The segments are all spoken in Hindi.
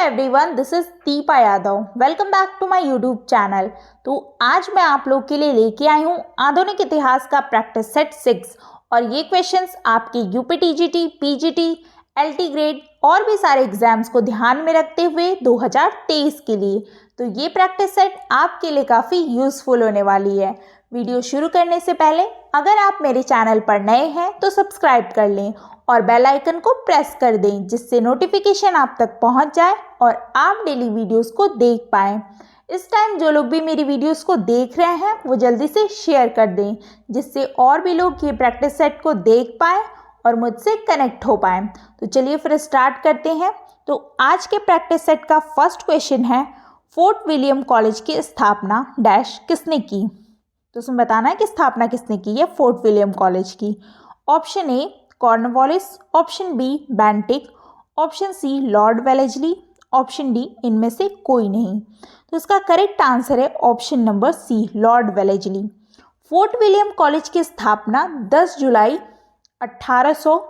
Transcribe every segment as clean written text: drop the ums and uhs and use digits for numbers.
Everyone, this is Deepa Yadav. Welcome back to my YouTube channel. तो आज मैं आप लोग के लिए लेके आई हूँ आधुनिक इतिहास का प्रैक्टिस सेट 6 और ये क्वेश्चंस आपके UP TGT, PGT, LT grade और भी सारे एग्जाम्स को ध्यान में रखते हुए 2023 के लिए। तो ये प्रैक्टिस सेट आपके लिए काफ़ी यूज़फुल होने वाली है। वीडियो शुरू करने से पहले अगर आप मेरे चैनल पर नए हैं तो सब्सक्राइब कर लें और बेल आइकन को प्रेस कर दें, जिससे नोटिफिकेशन आप तक पहुंच जाए और आप डेली वीडियोस को देख पाएँ। इस टाइम जो लोग भी मेरी वीडियोस को देख रहे हैं वो जल्दी से शेयर कर दें, जिससे और भी लोग ये प्रैक्टिस सेट को देख पाएँ और मुझसे कनेक्ट हो पाएँ। तो चलिए फिर स्टार्ट करते हैं। तो आज के प्रैक्टिस सेट का फर्स्ट क्वेश्चन है, फोर्ट विलियम कॉलेज की स्थापना डैश किसने की। तो उसमें बताना है कि स्थापना किसने की है फोर्ट विलियम कॉलेज की। Option A Cornwallis, option B Bentinck, option C Lord Wellesley, option D इनमें से कोई नहीं। तो इसका करेक्ट आंसर है option number C Lord Wellesley. Fort William college की स्थापना 10 जुलाई 1800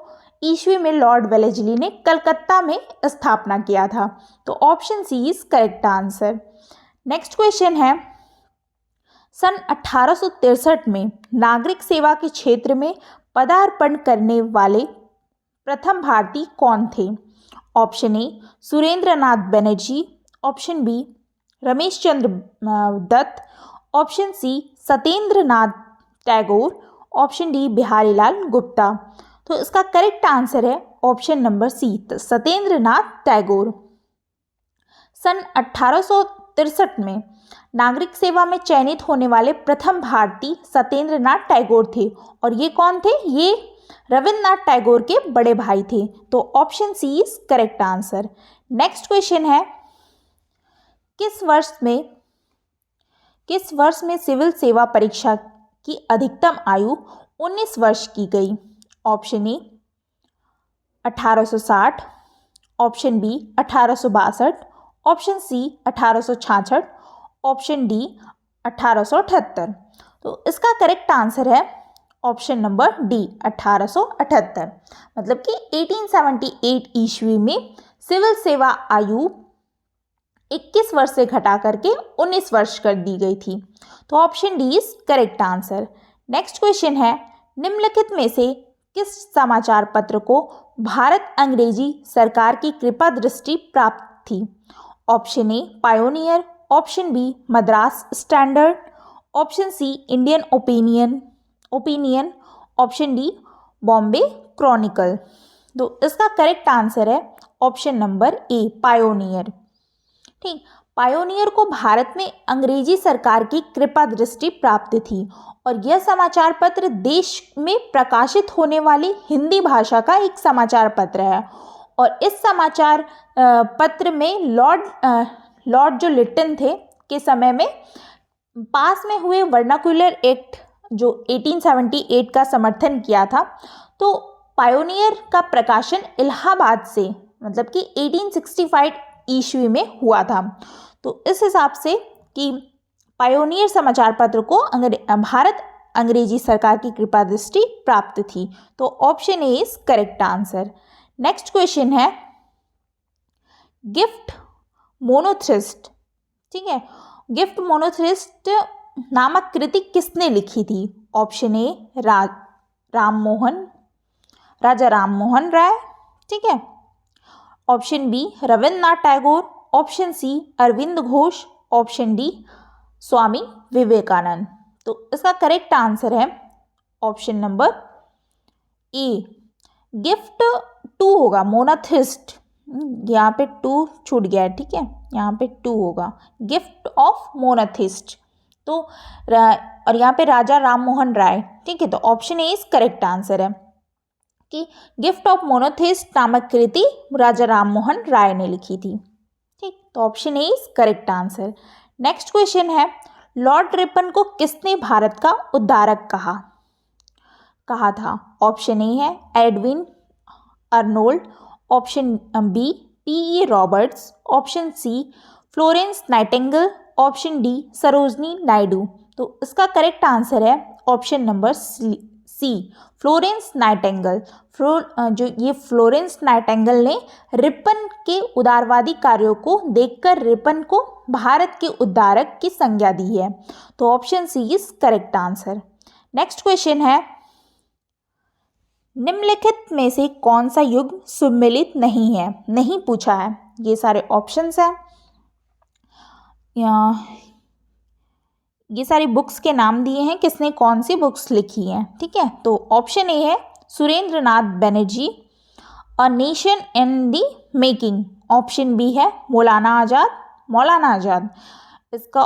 ईस्वी में लॉर्ड वेलेस्ली ने कलकत्ता में स्थापना किया था। तो option C is correct answer. Next question है, सन 1863 में नागरिक सेवा के क्षेत्र में पदार्पण करने वाले प्रथम भारतीय कौन थे। Option A Surendra Nath Banerjee, option B Ramesh Chandra Dutt, option C Satyendra Nath Tagore, option D Bihari Lal Gupta. तो इसका करेक्ट आंसर है option number C Satyendra Nath Tagore. सन 1863 में नागरिक सेवा में चयनित होने वाले प्रथम भारतीय सत्येंद्र नाथ टैगोर थे और ये कौन थे, ये रविन्द्रनाथ टैगोर के बड़े भाई थे। तो option C is correct answer. Next question है, किस वर्ष में सिविल सेवा परीक्षा की अधिकतम आयु 19 वर्ष की गई। Option A 1860, option B 1862, option C 1866, option D 1878। तो इसका करेक्ट आंसर है ऑप्शन नंबर डी 1878। मतलब कि 1878 ईस्वी में सिविल सेवा आयु 21 वर्ष से घटा करके 19 वर्ष कर दी गई थी। तो option D is correct answer. Next question है, निम्नलिखित में से किस समाचार पत्र को भारत अंग्रेजी सरकार की कृपा दृष्टि प्राप्त थी। Option A Pioneer, option B Madras Standard, option C Indian Opinion, option D Bombay Chronicle. तो इसका करेक्ट आंसर है ऑप्शन नंबर ए पायोनियर। ठीक, पायोनियर को भारत में अंग्रेजी सरकार की कृपा दृष्टि प्राप्त थी और यह समाचार पत्र देश में प्रकाशित होने वाली हिंदी भाषा का एक समाचार पत्र है। और इस समाचार पत्र में लॉर्ड जो लिटन थे के समय में पास में हुए वर्नाक्युलर एक्ट जो 1878 का समर्थन किया था। तो पायोनियर का प्रकाशन इलाहाबाद से मतलब कि 1865 ईस्वी में हुआ था। तो इस हिसाब से कि पायोनियर समाचार पत्र को भारत अंग्रेजी सरकार की कृपा दृष्टि प्राप्त थी। तो option A is correct answer. Next question है, गिफ्ट मोनोथ्रिस्ट, ठीक है, गिफ्ट मोनोथ्रिस्ट नामक कृति किसने लिखी थी। ऑप्शन ए राजा राम मोहन राय, ठीक है, option B Rabindranath Tagore, option C Aurobindo Ghosh, option D Swami Vivekananda. तो इसका करेक्ट आंसर है ऑप्शन नंबर ए गिफ्ट 2 होगा, मोनोथ्रिस्ट यहाँ पे 2 छूट गया है, ठीक है, यहाँ पे 2 होगा, गिफ्ट ऑफ मोनोथिस्ट। तो और यहाँ पे राजा राम मोहन राय, ठीक है। तो option A is correct answer है कि गिफ्ट ऑफ मोनोथिस्ट नामक कृति राजा राम मोहन राय ने लिखी थी। ठीक, तो option A is correct answer. Next question है, लॉर्ड रिपन को किसने भारत का उद्धारक कहा था। ऑप्शन ए है Edwin Arnold, option B P.E. Roberts, option C Florence Nightingale, option D Sarojini Naidu. तो इसका करेक्ट आंसर है option number C C Florence Nightingale. जो ये फ्लोरेंस नाइटिंगेल ने रिपन के उदारवादी कार्यों को देखकर रिपन को भारत के उद्धारक की संज्ञा दी है। तो option C is correct answer. Next question है, निम्नलिखित में से कौन सा युग सुमेलित नहीं है? नहीं पूछा है, ये सारे ऑप्शंस हैं। ये सारी बुक्स के नाम दिए हैं, किसने कौन सी बुक्स लिखी हैं, ठीक है। तो ऑप्शन ए है Surendra Nath Banerjee, a nation in the making. Option B है मौलाना आज़ाद। इसका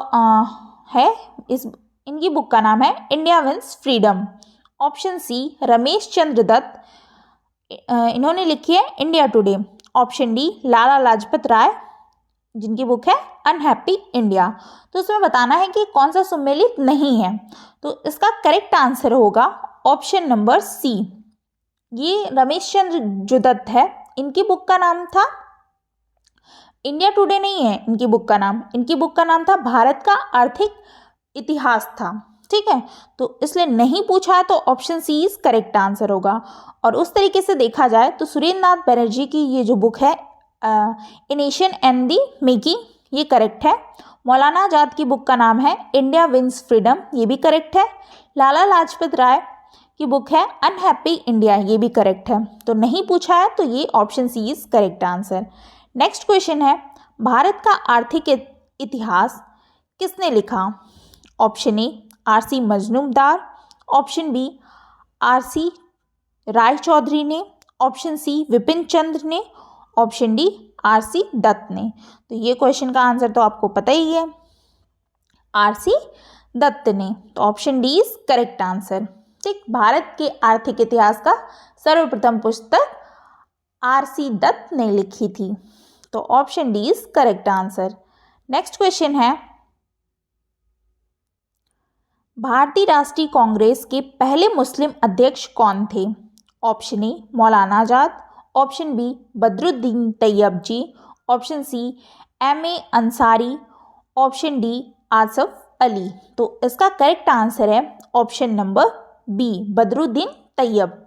इनकी बुक का नाम है India wins freedom. Option C Ramesh Chandra Dutt, इन्होंने लिखी है India today. Option D Lala Lajpat Rai, जिनकी बुक है अनहैप्पी इंडिया। तो इसमें बताना है कि कौन सा सुमेलित नहीं है। तो इसका करेक्ट आंसर होगा ऑप्शन नंबर सी। ये रमेश चंद्र जो दत्त है, इनकी बुक का नाम था इंडिया टुडे, नहीं है इनकी बुक का नाम था भारत का आर्थिक इतिहास था, ठीक है। तो इसलिए नहीं पूछा है, तो option C is correct answer होगा। और उस तरीके से देखा जाए तो सुरेंद्र नाथ बनर्जी की ये जो बुक है a nation and the making, ये करेक्ट है। मौलाना आज़ाद की बुक का नाम है इंडिया विंस फ्रीडम, ये भी करेक्ट है। लाला लाजपत राय की बुक है अनहैप्पी इंडिया, ये भी करेक्ट है। तो नहीं पूछा है, तो ये option C is correct answer. Next question है, भारत का आर्थिक इतिहास किसने लिखा? Option A R C. Majumdar, option B R C. Ray Chaudhuri ने, ऑप्शन सी विपिन चंद्र ने, ऑप्शन डी आर.सी. दत्त ने। तो ये क्वेश्चन का आंसर तो आपको पता ही है, आर.सी. दत्त ने। तो option D is correct answer, ठीक। भारत के आर्थिक इतिहास का सर्वप्रथम पुस्तक आर.सी. दत्त ने लिखी थी। तो option D is correct answer. Next question है, भारतीय राष्ट्रीय कांग्रेस के पहले मुस्लिम अध्यक्ष कौन थे? Option A Maulana Azad, option B Badruddin Tyabji, option C M A. Ansari, option D Asaf Ali. तो इसका करेक्ट आंसर है option number B Badruddin Tyab.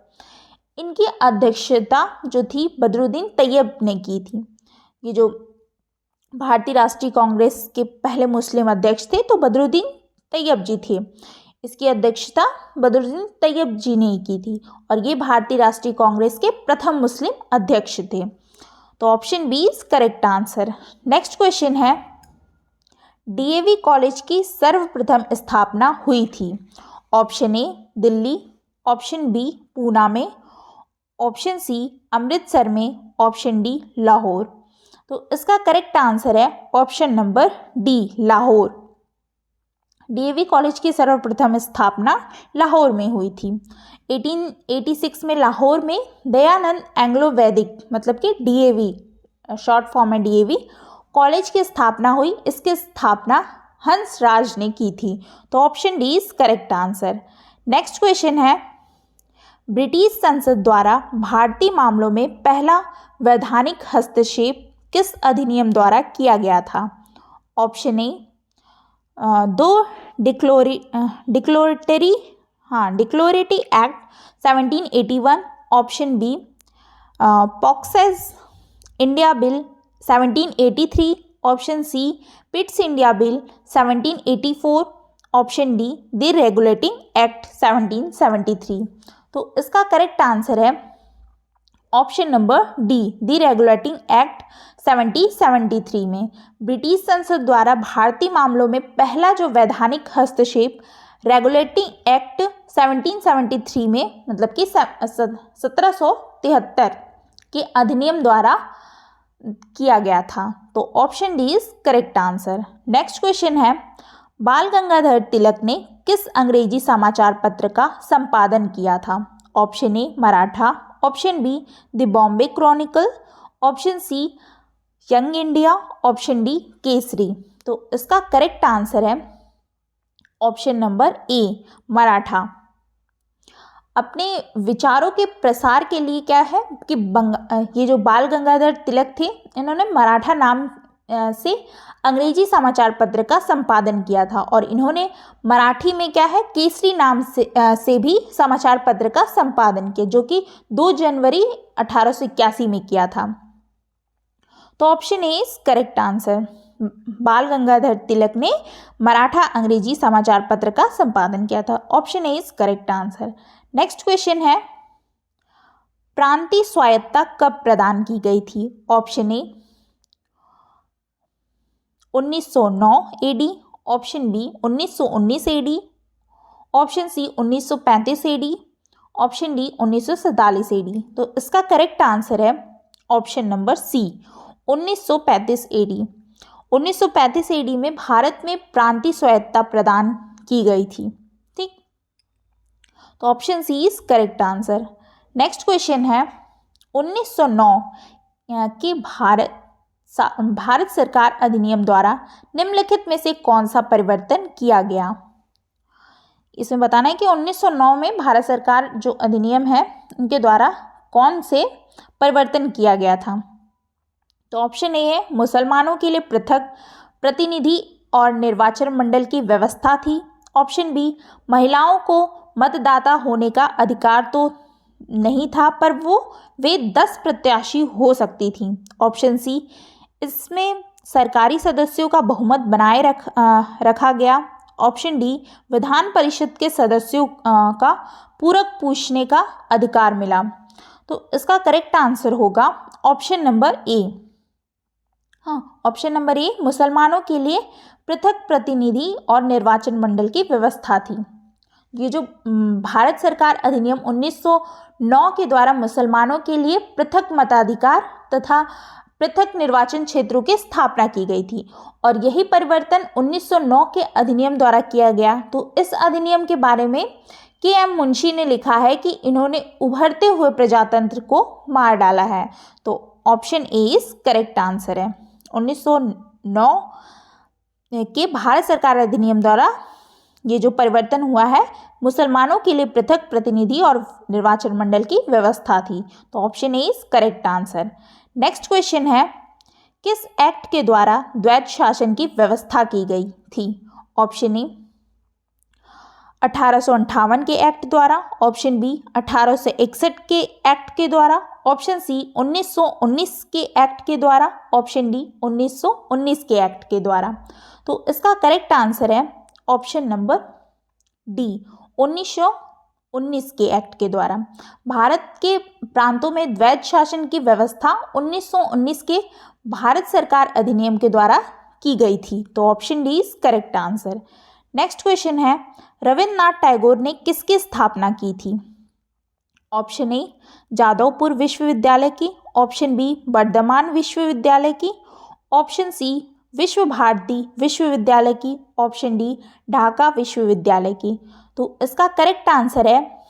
इनकी अध्यक्षता जो थी बदरुद्दीन तैयब ने की थी। ये जो भारतीय राष्ट्रीय कांग्रेस के पहले मुस्लिम अध्यक्ष थे, तो बदरुद्दीन तैयब जी थे। इसकी अध्यक्षता बदरुद्दीन तैयब जी ने की थी, और ये भारतीय राष्ट्रीय कांग्रेस के प्रथम मुस्लिम अध्यक्ष थे। तो option B is correct answer. Next question है, डीएवी कॉलेज की सर्वप्रथम स्थापना हुई थी? Option A Delhi, option B Poona में, ऑप्शन सी अमृतसर में, ऑप्शन डी लाहौर। तो इसका करेक्ट आंसर है option number D Lahore. DAV college की सर्वप्रथम स्थापना लाहौर में हुई थी। 1886 में लाहौर में दयानंद एंग्लो वैदिक, मतलब कि डीएवी शॉर्ट फॉर्म है डीएवी, कॉलेज की स्थापना हुई। इसकी स्थापना हंसराज ने की थी। तो option D is correct answer. Next question है, ब्रिटिश संसद द्वारा भारतीय मामलों में पहला वैधानिक हस्तक्षेप किस अधिनियम द्वारा किया गया था? ऑप्शन ए दो declaratory act 1781, option B Fox's India bill 1783, option C Pitt's India bill 1784, option D the regulating act 1773। तो इसका करेक्ट आंसर है option number D the regulating act 1773 में ब्रिटिश संसद द्वारा भारतीय मामलों में पहला जो वैधानिक हस्तक्षेप रेगुलेटिंग एक्ट 1773 में, मतलब कि 1773 के अधिनियम द्वारा किया गया था। तो option D is correct answer. Next question है, बाल गंगाधर तिलक ने किस अंग्रेजी समाचार पत्र का संपादन किया था? Option A Maratha, option B the Bombay Chronicle, option C Young India, option D Kesari. तो इसका करेक्ट आंसर है ऑप्शन नंबर ए मराठा। अपने विचारों के प्रसार के लिए क्या है कि ये जो बाल गंगाधर तिलक थे, इन्होंने मराठा नाम से अंग्रेजी समाचार पत्र का संपादन किया था और इन्होंने मराठी में क्या है केसरी नाम से भी समाचार पत्र का संपादन किया, जो कि 2 जनवरी 1881 में किया था। तो option A is correct answer. बाल गंगाधर तिलक ने मराठा अंग्रेजी समाचार पत्र का संपादन किया था। Option A is correct answer. Next question है, प्रांतीय स्वायत्तता कब प्रदान की गई थी? Option A 1909 AD, option B 1919 AD, option C 1935 AD, option D 1947 AD. तो इसका करेक्ट आंसर है option number C 1935 AD. 1935 AD में भारत में प्रांतीय स्वायत्तता प्रदान की गई थी। ठीक, तो option C is correct answer. Next question है, 1909 के भारत सरकार अधिनियम द्वारा निम्नलिखित में से कौन सा परिवर्तन किया गया? इसमें बताना है कि 1909 में भारत सरकार जो अधिनियम है उनके द्वारा कौन से परिवर्तन किया गया था? तो ऑप्शन ए है मुसलमानों के लिए पृथक प्रतिनिधि और निर्वाचन मंडल की व्यवस्था थी। ऑप्शन बी महिलाओं को मतदाता होने का अधिकार तो नहीं था पर वे 10 प्रत्याशी हो सकती थीं। ऑप्शन सी इसमें सरकारी सदस्यों का बहुमत बनाए रखा गया। ऑप्शन डी विधान परिषद के सदस्यों का पूरक पूछने का अधिकार मिला। तो इसका करेक्ट आंसर होगा ऑप्शन नंबर ए। हाँ, ऑप्शन नंबर ए मुसलमानों के लिए पृथक प्रतिनिधि और निर्वाचन मंडल की व्यवस्था थी। ये जो भारत सरकार अधिनियम 1909 के द्वारा मुसलमानों के लिए पृथक मताधिकार तथा पृथक निर्वाचन क्षेत्रों की स्थापना की गई थी और यही परिवर्तन 1909 के अधिनियम द्वारा किया गया। तो इस अधिनियम के बारे में के.एम. मुंशी ने लिखा है कि इन्होंने उभरते हुए प्रजातंत्र को मार डाला है। तो option A is correct answer है। 1909 के भारत सरकार अधिनियम द्वारा ये जो परिवर्तन हुआ है मुसलमानों के लिए पृथक प्रतिनिधि और निर्वाचन मंडल की व्यवस्था थी। तो option A is correct answer. Next question है, किस एक्ट के द्वारा द्वैध शासन की व्यवस्था की गई थी? ऑप्शन ए 1858 के एक्ट द्वारा, ऑप्शन बी 1861 के एक्ट के द्वारा, ऑप्शन सी 1919 के एक्ट के द्वारा, ऑप्शन डी 1919 के एक्ट के द्वारा। तो इसका करेक्ट आंसर है ऑप्शन नंबर डी 1919 के एक्ट के द्वारा। भारत के प्रांतों में द्वैध शासन की व्यवस्था 1919 के भारत सरकार अधिनियम के द्वारा की गई थी। तो option D is correct answer. Next question है, रविन्द्रनाथ टैगोर ने किसकी स्थापना की थी? ऑप्शन ए जादवपुर विश्वविद्यालय की, ऑप्शन बी वर्धमान विश्वविद्यालय की, ऑप्शन सी विश्व भारती विश्वविद्यालय की, ऑप्शन डी ढाका विश्वविद्यालय की। तो इसका करेक्ट आंसर है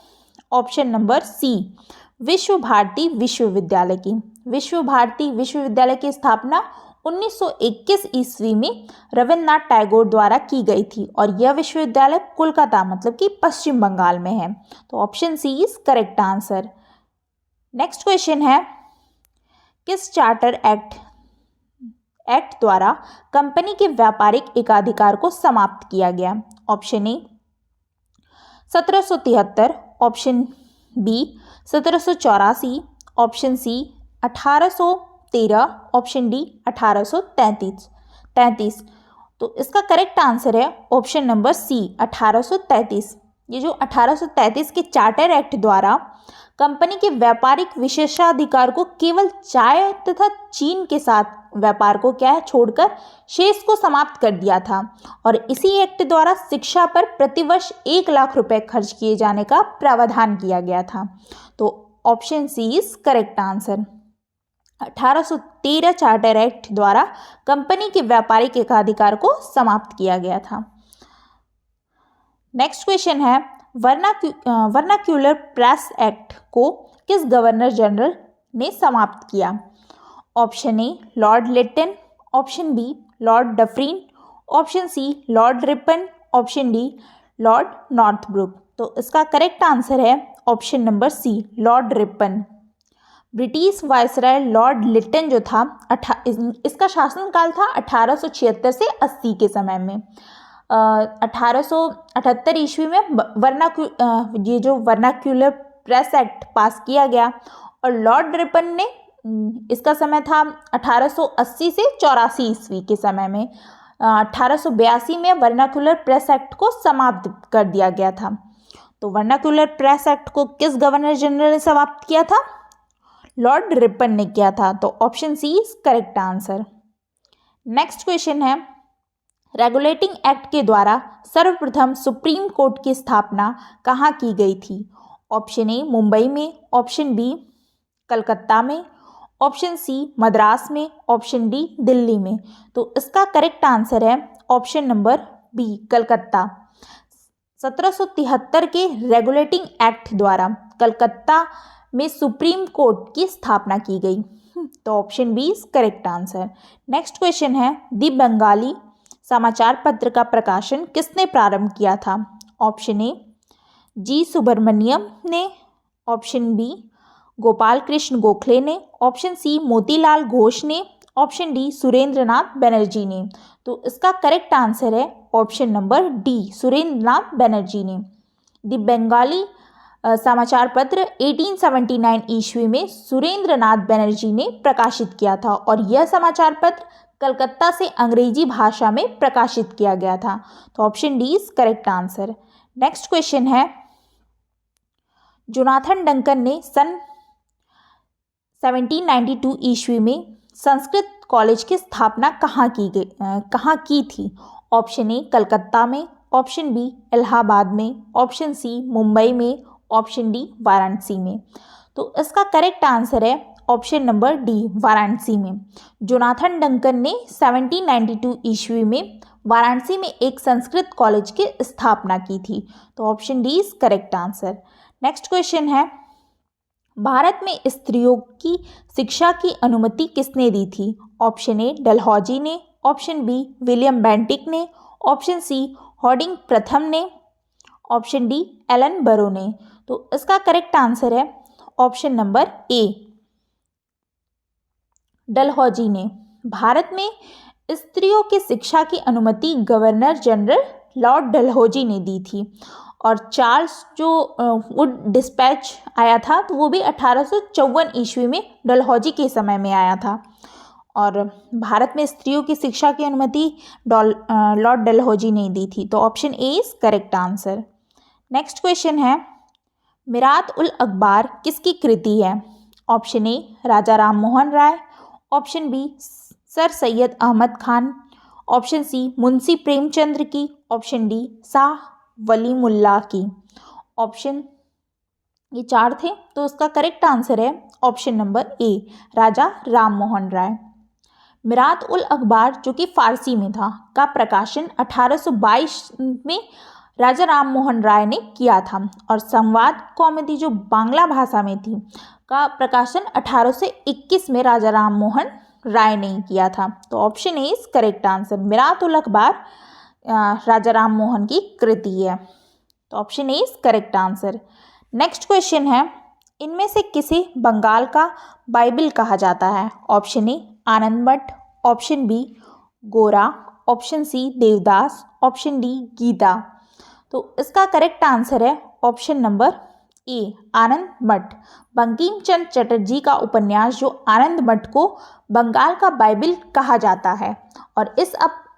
ऑप्शन नंबर सी विश्व भारती विश्वविद्यालय की। विश्व भारती विश्वविद्यालय की स्थापना 1921 ईस्वी में रविन्द्रनाथ टैगोर द्वारा की गई थी और यह विश्वविद्यालय कोलकाता मतलब कि पश्चिम बंगाल में है। तो option C is correct answer. Next question है, किस चार्टर एक्ट द्वारा कंपनी के व्यापारिक एकाधिकार को समाप्त किया गया? Option A 1773, option B 1784, option C 1813, option D 1833। तो इसका करेक्ट आंसर है ऑप्शन नंबर सी 1833। ये जो 1833 के चार्टर एक्ट द्वारा कंपनी के व्यापारिक विशेषाधिकार को केवल चाय तथा चीन के साथ व्यापार को क्या है छोड़कर शेष को समाप्त कर दिया था और इसी एक्ट द्वारा शिक्षा पर प्रतिवर्ष 1 लाख रुपए खर्च किए जाने का प्रावधान किया गया था। तो option C is correct answer. 1813 charter act द्वारा कंपनी के व्यापारिक एकाधिकार को समाप्त किया गया था। नेक्स्ट क्वेश्चन है, वर्नाक्यूलर प्रेस एक्ट को किस गवर्नर जनरल ने समाप्त किया? Option A Lord Lytton, option B Lord Dufferin, option C Lord Ripon, option D Lord Northbrook. तो इसका करेक्ट आंसर है option number C Lord Ripon. British viceroy Lord Lytton जो था इसका शासनकाल था 1876 से 80 के समय में। 1878 ईस्वी में ये जो वर्नाक्यूलर प्रेस एक्ट पास किया गया और लॉर्ड रिपन ने इसका समय था 1880 से 84 ईस्वी के समय में। 1882 में वर्नाक्यूलर प्रेस एक्ट को समाप्त कर दिया गया था। तो वर्नाक्यूलर प्रेस एक्ट को किस गवर्नर जनरल ने समाप्त किया था? लॉर्ड रिपन ने किया था। तो option C is correct answer. Next question है, रेगुलेटिंग एक्ट के द्वारा सर्वप्रथम सुप्रीम कोर्ट की स्थापना कहाँ की गई थी? ऑप्शन ए मुंबई में, ऑप्शन बी कलकत्ता में, ऑप्शन सी मद्रास में, ऑप्शन डी दिल्ली में। तो इसका करेक्ट आंसर है ऑप्शन नंबर बी कलकत्ता। 1773 के रेगुलेटिंग एक्ट द्वारा कलकत्ता में सुप्रीम कोर्ट की स्थापना की गई। तो option B is correct answer. Next question है, दी बंगाली समाचार पत्र का प्रकाशन किसने प्रारंभ किया था? ऑप्शन ए जी सुब्रमण्यम ने, ऑप्शन बी गोपाल कृष्ण गोखले ने, ऑप्शन सी मोतीलाल घोष ने, ऑप्शन डी सुरेंद्र नाथ बनर्जी ने। तो इसका करेक्ट आंसर है option number D Surendra Nath Banerjee ने। द बंगाली समाचार पत्र 1879 ईस्वी में सुरेंद्र नाथ बनर्जी ने प्रकाशित किया था और यह समाचार पत्र कलकत्ता से अंग्रेजी भाषा में प्रकाशित किया गया था। तो option D is correct answer. Next question है, जोनाथन डंकन ने सन 1792 ईस्वी में संस्कृत कॉलेज की स्थापना कहाँ की थी? ऑप्शन ए कलकत्ता में, ऑप्शन बी इलाहाबाद में, ऑप्शन सी मुंबई में, ऑप्शन डी वाराणसी में। तो इसका करेक्ट आंसर है ऑप्शन नंबर डी वाराणसी में। जोनाथन डंकन ने 1792 ईस्वी में वाराणसी में एक संस्कृत कॉलेज की स्थापना की थी। तो option D is correct answer. Next question है, भारत में स्त्रियों की शिक्षा की अनुमति किसने दी थी? ऑप्शन ए डलहौजी ने, ऑप्शन बी विलियम बेंटिक ने, ऑप्शन सी हॉर्डिंग प्रथम ने, ऑप्शन डी एलन बरो ने। तो इसका करेक्ट आंसर है ऑप्शन नंबर ए डलहौजी ने। भारत में स्त्रियों की शिक्षा की अनुमति गवर्नर जनरल लॉर्ड डलहौजी ने दी थी और चार्ल्स जो वुड डिस्पैच आया था तो वो भी 1854 ईस्वी में डलहौजी के समय में आया था और भारत में स्त्रियों की शिक्षा की अनुमति लॉर्ड डलहौजी ने दी थी। तो option A is correct answer. Next question है, मिरात उल अखबार किसकी कृति है? Option A Raja Ram Mohan Roy, option B Sir Syed Ahmad Khan, option C Munshi Premchandra की, ऑप्शन डी शाह वली मुल्ला की। ऑप्शन ये चार थे तो उसका करेक्ट आंसर है option number A Raja Ram Mohan Roy. Mirat ul Akhbar जो कि फारसी में था का प्रकाशन 1822 में राजा राम मोहन राय ने किया था और संवाद कौमुदी जो बांग्ला भाषा में थी का प्रकाशन 1821 में राजा राम मोहन राय ने किया था। तो option A is correct answer. Mirat ul Akhbar Raja Ram Mohan की कृति है। तो option A is correct answer. Next question है, इनमें से किसे बंगाल का बाइबिल कहा जाता है? Option A Anand Math, option B Gora, option C Devdas, option D Gita. तो इसका करेक्ट आंसर है option number A Anand Math. Bankim चंद्र चटर्जी का उपन्यास जो आनंद मठ को बंगाल का बाइबिल कहा जाता है और इस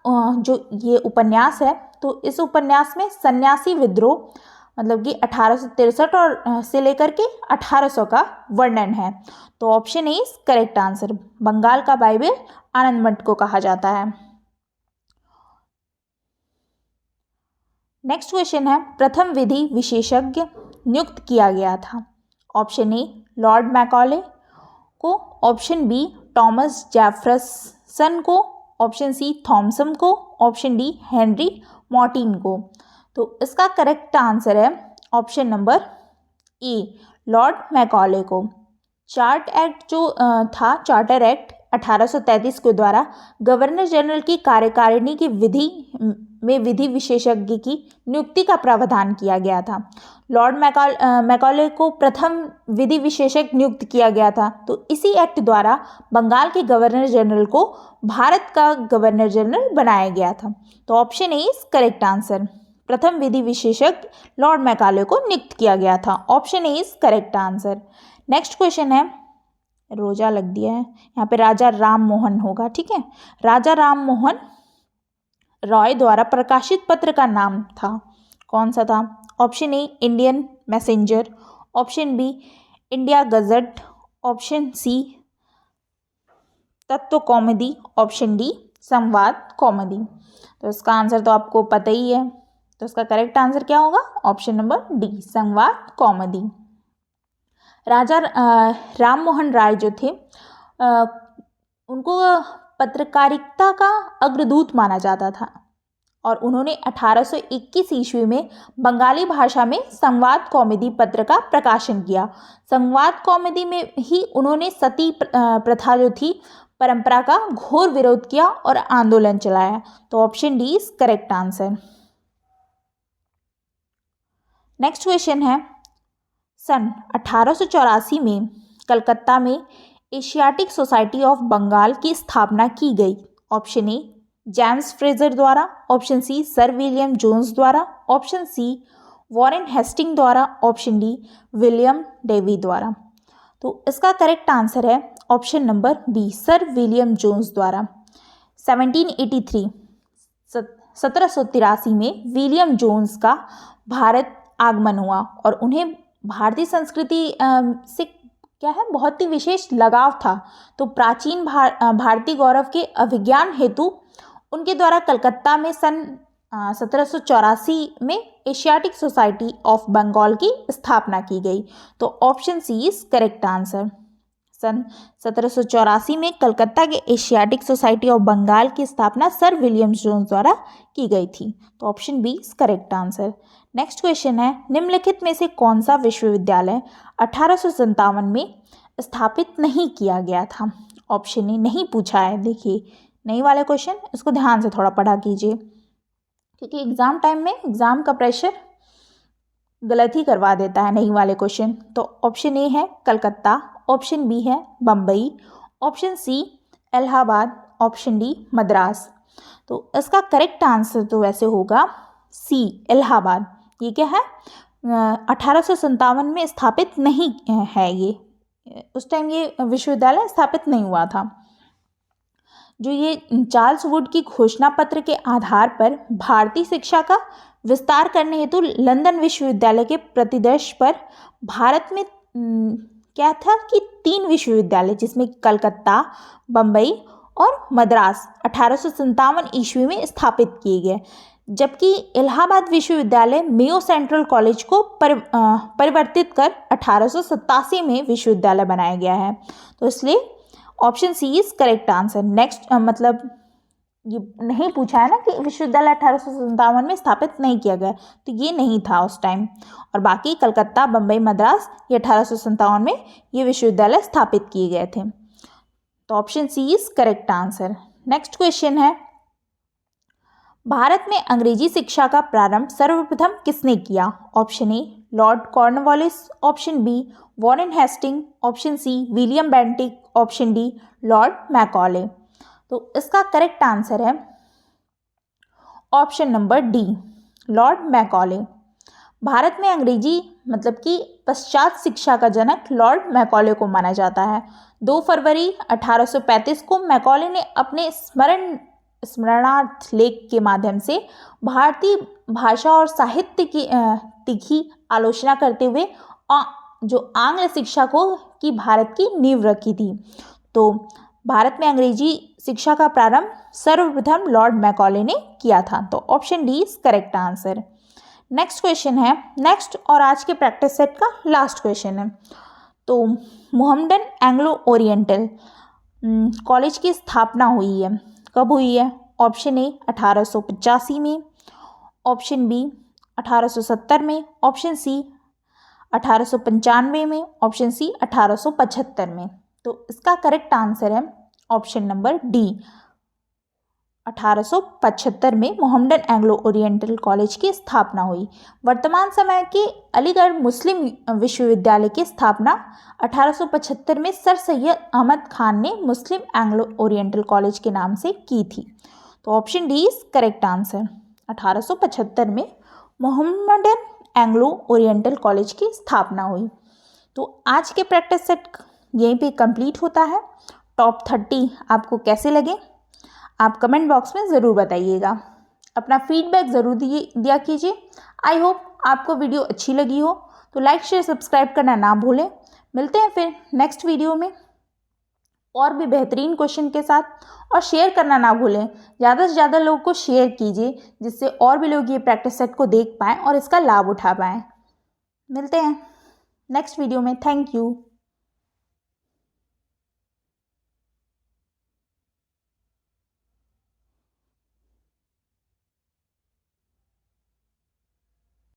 जो ये उपन्यास है तो इस उपन्यास में सन्यासी विद्रोह मतलब कि 1863 और से लेकर के 1800 का वर्णन है। तो option A is correct answer. Bengal का बाइबिल आनंद मठ को कहा जाता है। नेक्स्ट क्वेश्चन है, प्रथम विधि विशेषज्ञ नियुक्त किया गया था? ऑप्शन ए लॉर्ड मैकॉले को, ऑप्शन बी थॉमस जेफरसन को, ऑप्शन सी थॉमसन को, ऑप्शन डी हेनरी मॉर्टिन को। तो इसका करेक्ट आंसर है ऑप्शन नंबर ए लॉर्ड मैकॉले को। चार्ट एक्ट जो था चार्टर एक्ट 1833 के द्वारा गवर्नर जनरल की कार्यकारिणी की विधि में विधि विशेषज्ञ की नियुक्ति का प्रावधान किया गया था? लॉर्ड मैकॉले को प्रथम विधि विशेषज्ञ नियुक्त किया गया था। तो इसी एक्ट द्वारा बंगाल के गवर्नर जनरल को भारत का गवर्नर जनरल बनाया गया था। तो option A is correct answer. प्रथम विधि विशेषज्ञ लॉर्ड मैकॉले को नियुक्त किया गया था। Option A is correct answer. Next question है, रोजा लग दिया है यहाँ पे, राजा राम मोहन होगा, ठीक है। राजा राम मोहन रॉय द्वारा प्रकाशित पत्र का नाम था, कौन सा था? Option A Indian Messenger, option B India Gazette, option C Tattva Kaumudi, option D संवाद कौमुदी। तो इसका आंसर तो आपको पता ही है, तो इसका करेक्ट आंसर क्या होगा? ऑप्शन नंबर डी संवाद कौमुदी। राजा राम मोहन राय जो थे उनको पत्रकारिता का अग्रदूत माना जाता था और उन्होंने 1821 ईस्वी में बंगाली भाषा में संवाद कौमुदी पत्र का प्रकाशन किया। संवाद कौमुदी में ही उन्होंने सती प्रथा जो थी परंपरा का घोर विरोध किया और आंदोलन चलाया। तो option D is correct answer. Next question है, सन 1884 में कलकत्ता में एशियाटिक सोसाइटी ऑफ बंगाल की स्थापना की गई। ऑप्शन ए जेम्स फ्रेजर द्वारा, option C Sir William Jones द्वारा, ऑप्शन सी वॉरेन हेस्टिंग द्वारा, ऑप्शन डी विलियम डेवी द्वारा। तो इसका करेक्ट आंसर है option number B Sir William Jones द्वारा। 1783 में विलियम जोन्स का भारत आगमन हुआ और उन्हें भारतीय संस्कृति से क्या है बहुत ही विशेष लगाव था। तो प्राचीन भारतीय गौरव के अभिज्ञान हेतु उनके द्वारा कलकत्ता में सन 1784 में एशियाटिक सोसाइटी ऑफ बंगाल की स्थापना की गई। तो option C is correct answer. सन 1784 में कलकत्ता के एशियाटिक सोसाइटी ऑफ बंगाल की स्थापना सर विलियम जोन्स द्वारा की गई थी। तो option B is correct answer. Next question है, निम्नलिखित में से कौन सा विश्वविद्यालय 1857 में स्थापित नहीं किया गया था? ऑप्शन ए नहीं पूछा है, देखिए नहीं वाले क्वेश्चन, इसको ध्यान से थोड़ा पढ़ा कीजिए क्योंकि एग्जाम टाइम में एग्जाम का प्रेशर गलत ही करवा देता है नहीं वाले क्वेश्चन। तो ऑप्शन ए है कलकत्ता, ऑप्शन बी है Bombay, option C Allahabad, option D Madras. तो इसका करेक्ट आंसर तो वैसे होगा सी इलाहाबाद। ये क्या है 1857 में स्थापित नहीं है, ये उस टाइम ये विश्वविद्यालय स्थापित नहीं हुआ था। जो ये चार्ल्स वुड की घोषणा पत्र के आधार पर भारतीय शिक्षा का विस्तार करने हेतु लंदन विश्वविद्यालय के प्रतिदर्श पर भारत में क्या था कि 3 विश्वविद्यालय जिसमें कलकत्ता, बम्बई और मद्रास 1857 ईस्वी में स्थापित किए गए, जबकि इलाहाबाद विश्वविद्यालय मेयो सेंट्रल कॉलेज को परिवर्तित कर 1887 में विश्वविद्यालय बनाया गया है। तो इसलिए option C is correct answer. Next मतलब ये नहीं पूछा है ना कि विश्वविद्यालय 1857 में स्थापित नहीं किया गया, तो ये नहीं था उस टाइम। और बाकी कलकत्ता, बम्बई, मद्रास ये 1857 में ये विश्वविद्यालय स्थापित किए गए थे। तो option C is correct answer. Next question है, भारत में अंग्रेजी शिक्षा का प्रारंभ सर्वप्रथम किसने किया? Option A Lord Cornwallis, option B Warren Hasting, option C William Bentinck, option D Lord Macaulay. तो इसका करेक्ट आंसर है option number D Lord Macaulay. Bharat में अंग्रेजी मतलब कि पश्चात शिक्षा का जनक लॉर्ड मैकॉले को माना जाता है। 2 फरवरी 1835 को मैकॉले ने अपने स्मरणार्थ लेख के माध्यम से भारतीय भाषा और साहित्य की तीखी आलोचना करते हुए जो आंग्ल शिक्षा की भारत की नींव रखी थी। तो भारत में अंग्रेजी शिक्षा का प्रारंभ सर्वप्रथम लॉर्ड मैकॉले ने किया था। तो option D is correct answer. Next question है, नेक्स्ट और आज के प्रैक्टिस सेट का लास्ट क्वेश्चन है। तो मोहम्मडन एंग्लो ओरिएंटल कॉलेज की स्थापना हुई है, कब हुई है? ऑप्शन ए 1885 में, ऑप्शन बी 1870 में, ऑप्शन सी 1895 में, ऑप्शन सी 1875 में। तो इसका करेक्ट आंसर है ऑप्शन नंबर डी 1875 में मोहम्मडन एंग्लो ओरिएंटल कॉलेज की स्थापना हुई। वर्तमान समय के अलीगढ़ मुस्लिम विश्वविद्यालय की स्थापना 1875 में सर सैयद अहमद खान ने मुस्लिम एंग्लो ओरिएंटल कॉलेज के नाम से की थी। तो option D is correct answer. 1875 में मोहम्मडन एंग्लो ओरिएंटल कॉलेज की स्थापना हुई। तो आज के प्रैक्टिस सेट यहीं पे कंप्लीट होता है। टॉप 30 आपको कैसे लगे आप कमेंट बॉक्स में ज़रूर बताइएगा। अपना फीडबैक ज़रूर दिया कीजिए। आई होप आपको वीडियो अच्छी लगी हो, तो लाइक शेयर सब्सक्राइब करना ना भूलें। मिलते हैं फिर नेक्स्ट वीडियो में और भी बेहतरीन क्वेश्चन के साथ, और शेयर करना ना भूलें। ज़्यादा से ज़्यादा लोगों को शेयर कीजिए, जिससे और भी लोग ये प्रैक्टिस सेट को देख पाएँ और इसका लाभ उठा पाएँ। मिलते हैं नेक्स्ट वीडियो में। Thank you.